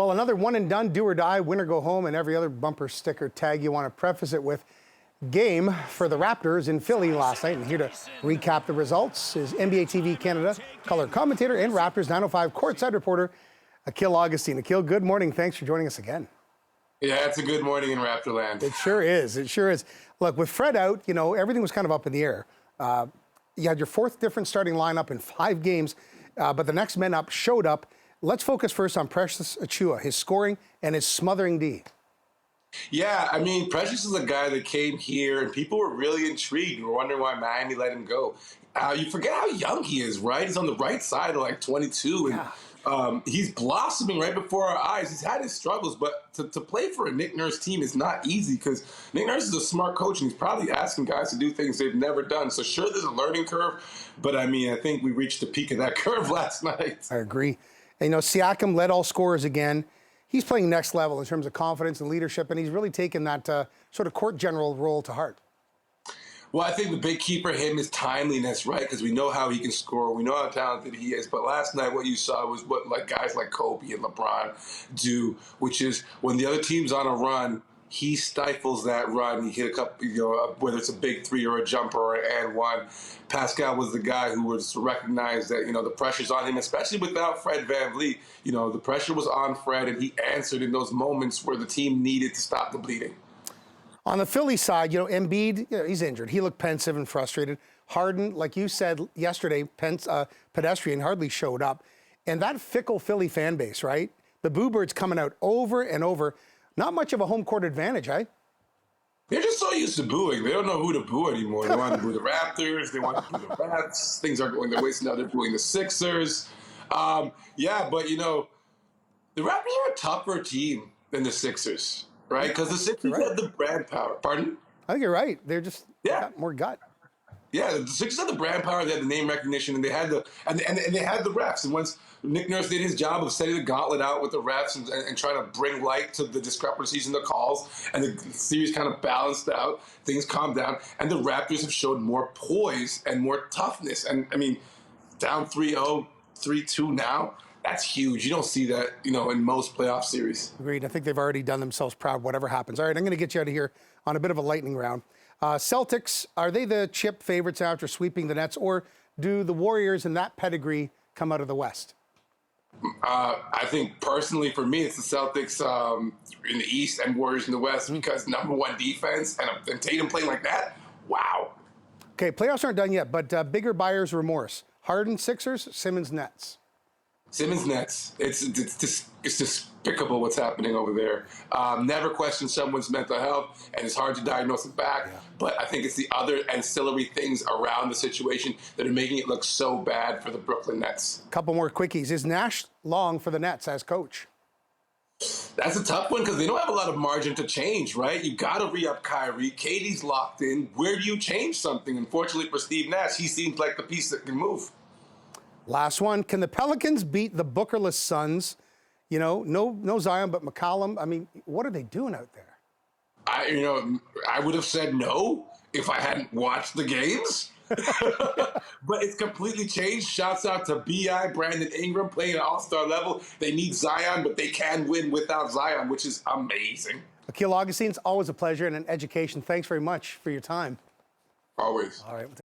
Well, another one and done, do or die, win or go home, and every other bumper sticker tag you want to preface it with. Game for the Raptors in Philly last night. And here to recap the results is NBA TV Canada color commentator and Raptors 905 courtside reporter Akil Augustine. Akil, good morning. Thanks for joining us again. Yeah, it's a good morning in Raptorland. It sure is. It sure is. Look, with Fred out, you know, everything was kind of up in the air. You had your fourth different starting lineup in 5 games, but the next men up showed up. Let's focus first on Precious Achiuwa, his scoring and his smothering D. Yeah, I mean, Precious is a guy that came here, and people were really intrigued. We were wondering why Miami let him go. You forget how young he is, right? He's on the right side of like 22, and he's blossoming right before our eyes. He's had his struggles, but to play for a Nick Nurse team is not easy because Nick Nurse is a smart coach, and he's probably asking guys to do things they've never done. So sure, there's a learning curve, but I mean, I think we reached the peak of that curve last night. I agree. And, you know, Siakam led all scorers again. He's playing next level in terms of confidence and leadership, and he's really taken that sort of court general role to heart. Well, I think the big key for him is timeliness, right? Because we know how he can score. We know how talented he is. But last night, what you saw was what like guys like Kobe and LeBron do, which is when the other team's on a run, he stifles that run. He hit a couple, you know, whether it's a big three or a jumper or an and one. Pascal was the guy who was to recognize that, you know, the pressure's on him, especially without Fred VanVleet. You know, the pressure was on Fred, and he answered in those moments where the team needed to stop the bleeding. On the Philly side, you know, Embiid, you know, he's injured. He looked pensive and frustrated. Harden, like you said yesterday, pedestrian, hardly showed up. And that fickle Philly fan base, right? The Boo Birds coming out over and over. Not much of a home court advantage, eh? They're just so used to booing. They don't know who to boo anymore. They want to boo the Raptors. They want to boo the Rats. Things aren't going their way, so now they're booing the Sixers. Yeah, but, you know, the Raptors are a tougher team than the Sixers, right? Because the Sixers have the brand power. Pardon? I think you're right. They're just got more gut. Yeah, the Sixers had the brand power, they had the name recognition, and they had the and they had the refs. And once Nick Nurse did his job of setting the gauntlet out with the refs and trying to bring light to the discrepancies in the calls, and the series kind of balanced out, things calmed down, and the Raptors have showed more poise and more toughness. And I mean, down 3-0, 3-2 now, that's huge. You don't see that, you know, in most playoff series. Agreed. I think they've already done themselves proud, whatever happens. All right, I'm going to get you out of here on a bit of a lightning round. Celtics, are they the chip favorites after sweeping the Nets, or do the Warriors and that pedigree come out of the West? I think personally for me, it's the Celtics in the East and Warriors in the West because #1 defense and Tatum playing like that, wow. Okay, playoffs aren't done yet, but bigger buyer's remorse. Harden Sixers, Simmons Nets. Simmons Nets. It's despicable what's happening over there. Never question someone's mental health, and it's hard to diagnose it back. Yeah. But I think it's the other ancillary things around the situation that are making it look so bad for the Brooklyn Nets. Couple more quickies. Is Nash long for the Nets as coach? That's a tough one because they don't have a lot of margin to change, right? You got to re-up Kyrie. KD's locked in. Where do you change something? Unfortunately for Steve Nash, he seems like the piece that can move. Last one. Can the Pelicans beat the Bookerless Suns? You know, no Zion, but McCollum. I mean, what are they doing out there? I would have said no if I hadn't watched the games. But it's completely changed. Shouts out to B.I., Brandon Ingram playing at all-star level. They need Zion, but they can win without Zion, which is amazing. Akil Augustine, it's always a pleasure and an education. Thanks very much for your time. Always. All right.